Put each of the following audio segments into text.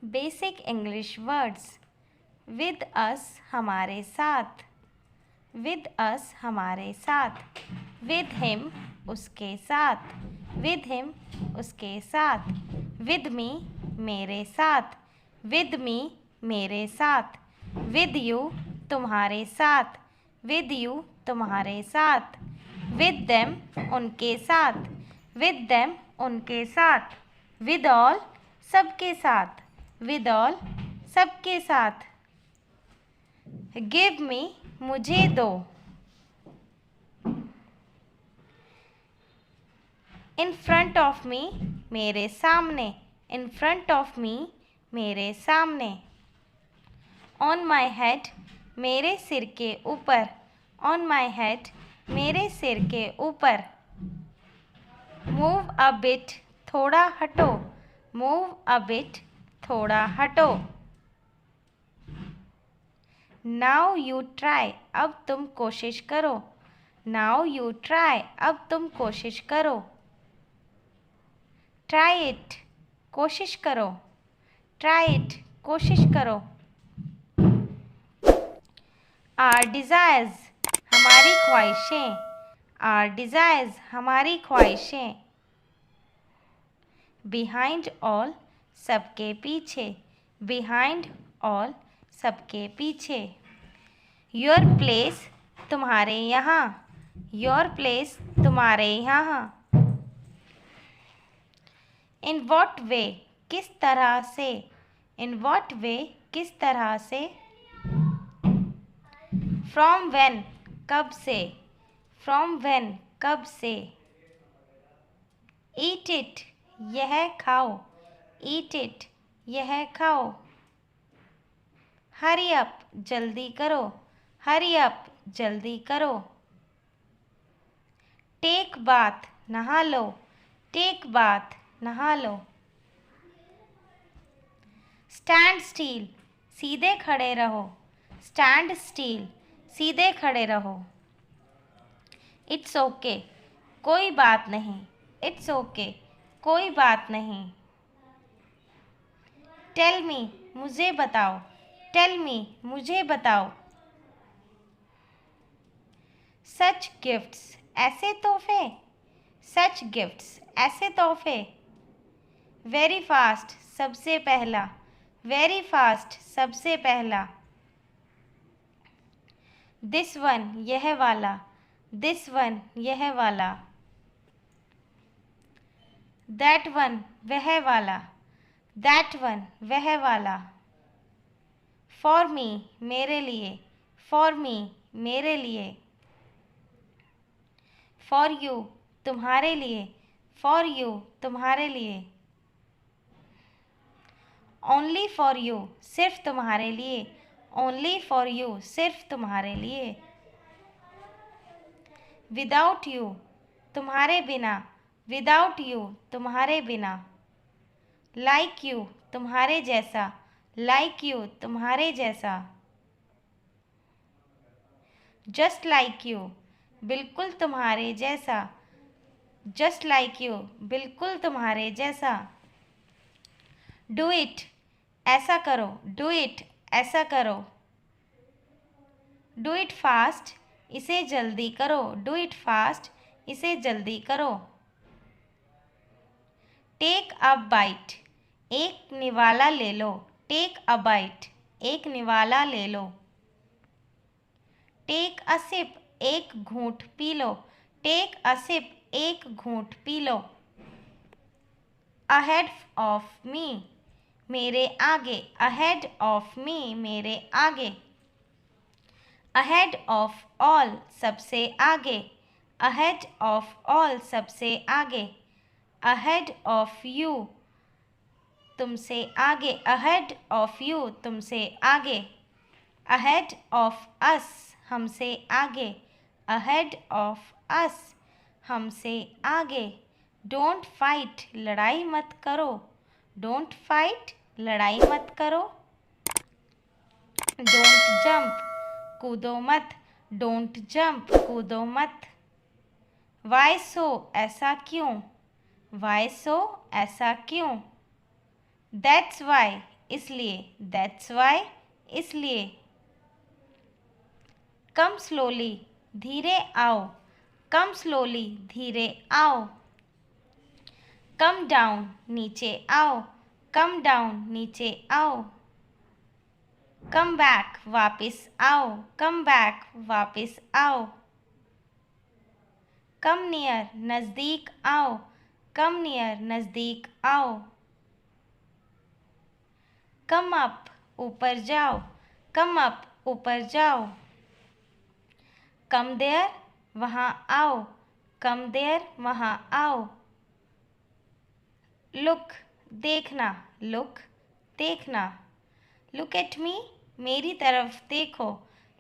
Basic English words. With us हमारे साथ, with us हमारे साथ। विद हिम उसके साथ, विद हिम उसके साथ। विद मी मेरे साथ, विद मी मेरे साथ। विद यू तुम्हारे साथ, विद यू तुम्हारे साथ। विद देम उनके साथ, विद देम उनके साथ। विद ऑल सबके साथ, विद ऑल सबके साथ। गिव मी मुझे दो। इन फ्रंट ऑफ मी मेरे सामने, इन फ्रंट ऑफ मी मेरे सामने। ऑन माई हेड मेरे सिर के ऊपर, ऑन माई हेड मेरे सिर के ऊपर। मूव अ बिट थोड़ा हटो, मूव अ बिट थोड़ा हटो। नाउ यू ट्राई अब तुम कोशिश करो, नाउ यू ट्राई अब तुम कोशिश करो। ट्राई इट कोशिश करो, ट्राई इट कोशिश करो। आर डिज़ायर्स हमारी ख्वाहिशें, आर डिज़ायर्स हमारी ख्वाहिशें। बिहाइंड ऑल सबके पीछे, बिहाइंड ऑल सबके पीछे। योर प्लेस तुम्हारे यहाँ, योर प्लेस तुम्हारे यहाँ। इन वॉट वे किस तरह से, इन वॉट वे किस तरह से। फ्रॉम व्हेन कब से, फ्रॉम व्हेन कब से। ईट इट यह खाओ, ईट इट यह खाओ। हरी अप जल्दी करो, हरी अप जल्दी करो। टेक बाथ नहा लो, टेक बाथ नहा लो। स्टैंड स्टील सीधे खड़े रहो, स्टैंड स्टील सीधे खड़े रहो। इट्स ओके कोई बात नहीं, इट्स ओके कोई बात नहीं। टेल मी मुझे बताओ, टेल मी मुझे बताओ। सच गिफ्ट्स ऐसे तोहफे, सच गिफ्ट्स ऐसे तोहफे। वेरी फास्ट सबसे पहला, वेरी फास्ट सबसे पहला। दिस वन यह वाला, दिस वन यह वाला। दैट वन वह वाला, दैट वन वह वाला। फॉर मी मेरे लिए, फॉर मी मेरे लिए। फॉर यू तुम्हारे लिए, फॉर यू तुम्हारे लिए। ओनली फॉर यू सिर्फ तुम्हारे लिए, ओनली फॉर यू सिर्फ तुम्हारे लिए। विदाउट यू तुम्हारे बिना, विदाउट यू तुम्हारे बिना। लाइक यू तुम्हारे जैसा, लाइक यू तुम्हारे जैसा। जस्ट लाइक यू बिल्कुल तुम्हारे जैसा, जस्ट लाइक यू बिल्कुल तुम्हारे जैसा। डू इट ऐसा करो, डू इट ऐसा करो। डू इट फास्ट इसे जल्दी करो, डू इट फास्ट इसे जल्दी करो। टेक अ बाइट एक निवाला ले लो, टेक अ बाइट एक निवाला ले लो। टेक अ सिप एक घूंट पी लो, टेक अ सिप एक घूंट पी लो। अहेड ऑफ मी मेरे आगे, अहेड ऑफ मी मेरे आगे। अहेड ऑफ ऑल सबसे आगे, अहेड ऑफ ऑल सबसे आगे। अहेड ऑफ यू तुमसे आगे, अहेड ऑफ यू तुमसे आगे। अहेड ऑफ अस हमसे आगे, अहेड ऑफ अस हमसे आगे। डोंट फाइट लड़ाई मत करो, डोंट फाइट लड़ाई मत करो। डोंट जंप कूदो मत, डोंट जंप कूदो मत। वाई सो ऐसा क्यों, वाई सो ऐसा क्यों। दैट्स वाई इसलिए, दैट्स वाई, इसलिए। कम स्लोली, धीरे आओ, कम स्लोली, धीरे आओ। कम डाउन, नीचे आओ, कम डाउन, नीचे आओ। कम बैक, वापस आओ, कम बैक, वापस आओ। कम नियर, नज़दीक आओ, कम नियर, नज़दीक आओ। कम अप, ऊपर जाओ, कम अप, ऊपर जाओ। कम देयर, वहाँ आओ, कम देयर, वहाँ आओ। लुक, देखना, लुक, देखना। लुक एट मी, मेरी तरफ देखो,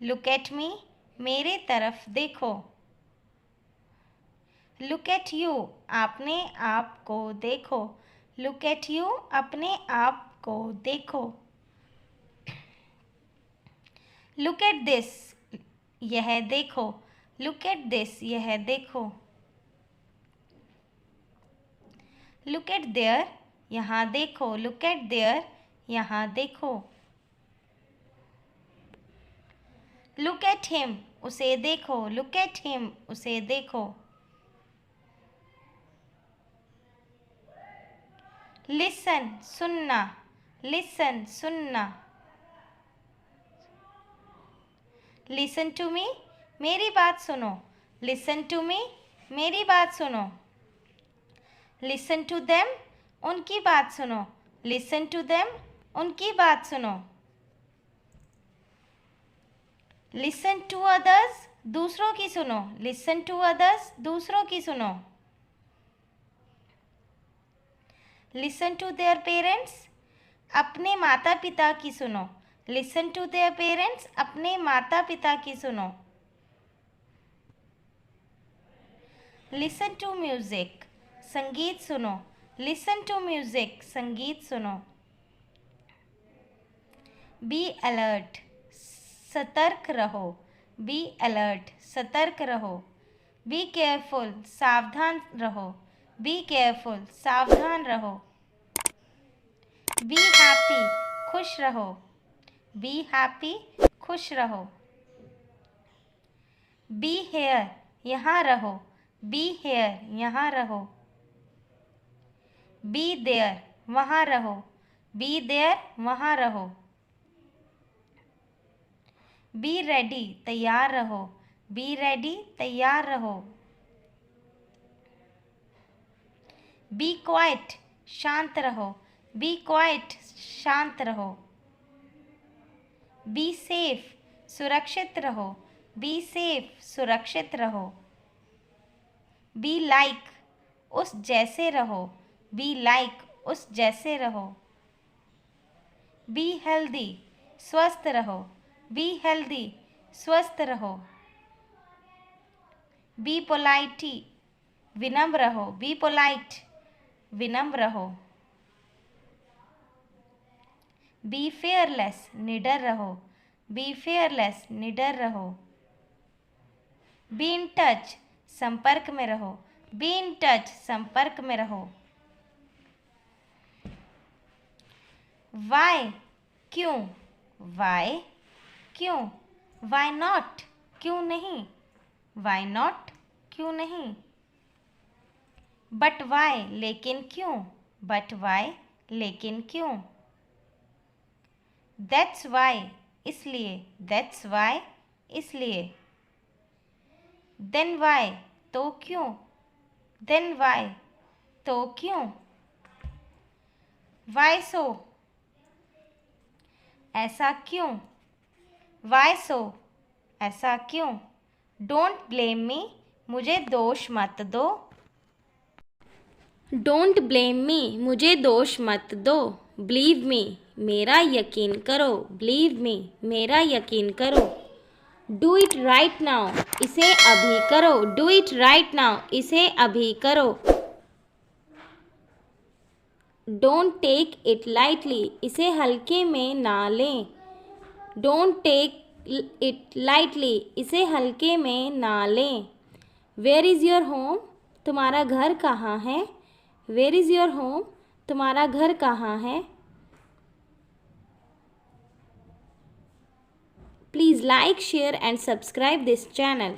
लुक एट मी, मेरे तरफ देखो। लुक एट यू, अपने आप को देखो, लुक एट यू, अपने आप को देखो। लुक एट दिस, यह देखो, लुक एट दिस, यह देखो। लुक एट देयर, यहाँ देखो, लुक एट देयर, यहाँ देखो। लुक एट हिम, उसे देखो, लुक एट हिम, उसे देखो। लिसन, सुनना, लिसन, सुनना। लिसन टू मी, मेरी बात सुनो, लिसन टू मी, मेरी बात सुनो। लिसन टू देम, उनकी बात सुनो, लिसन टू देम, उनकी बात सुनो। लिसन टू अदर्स, दूसरों की सुनो, लिसन टू अदर्स, दूसरों की सुनो। लिसन टू देयर पेरेंट्स, अपने माता पिता की सुनो, लिसन टू देयर पेरेंट्स, अपने माता पिता की सुनो। लिसन टू म्यूजिक, संगीत सुनो, लिसन टू म्यूजिक, संगीत सुनो। बी अलर्ट, सतर्क रहो, बी अलर्ट, सतर्क रहो। बी केयरफुल, सावधान रहो, बी केयरफुल, सावधान रहो। बी हैप्पी, खुश रहो, बी हैप्पी, खुश रहो। बी हेयर, यहाँ रहो, बी हेयर, यहाँ रहो। बी देयर, वहाँ रहो, बी देयर, वहाँ रहो। बी रेडी, तैयार रहो, बी रेडी, तैयार रहो। बी क्वाइट, शांत रहो, बी क्वाइट, शांत रहो। बी सेफ, सुरक्षित रहो, बी सेफ, सुरक्षित रहो। बी लाइक, उस जैसे रहो, बी लाइक, उस जैसे रहो। बी हेल्दी, स्वस्थ रहो, बी हेल्दी, स्वस्थ रहो। बी पोलाइटी, विनम्र रहो, बी पोलाइट, विनम्र रहो। बी फेयरलेस, निडर रहो, बी फेयरलेस, निडर रहो। बी इन टच, संपर्क में रहो, बी इन टच, संपर्क में रहो। वाई, क्यों, वाई, क्यों। वाई नॉट, क्यों नहीं, वाई नॉट, क्यों नहीं। बट वाई, लेकिन क्यों, बट वाई, लेकिन क्यों। दैट्स वाई, इसलिए, दैट्स वाई, इसलिए। देन वाई, तो क्यों, देन वाई, तो क्यों। वाई सो, ऐसा क्यों, वाई सो, ऐसा क्यों। डोंट ब्लेम मी, मुझे दोष मत दो, डोंट ब्लेम मी, मुझे दोष मत दो। बिलीव मी, मेरा यकीन करो, बिलीव मी, मेरा यकीन करो। डू इट राइट नाउ, इसे अभी करो, डू इट राइट नाउ, इसे अभी करो। डोंट टेक इट लाइटली, इसे हल्के में ना लें, डोंट टेक इट लाइटली, इसे हल्के में ना लें। वेयर इज़ योर होम, तुम्हारा घर कहाँ है, वेयर इज़ योर होम, तुम्हारा घर कहाँ है। like, share and subscribe this channel.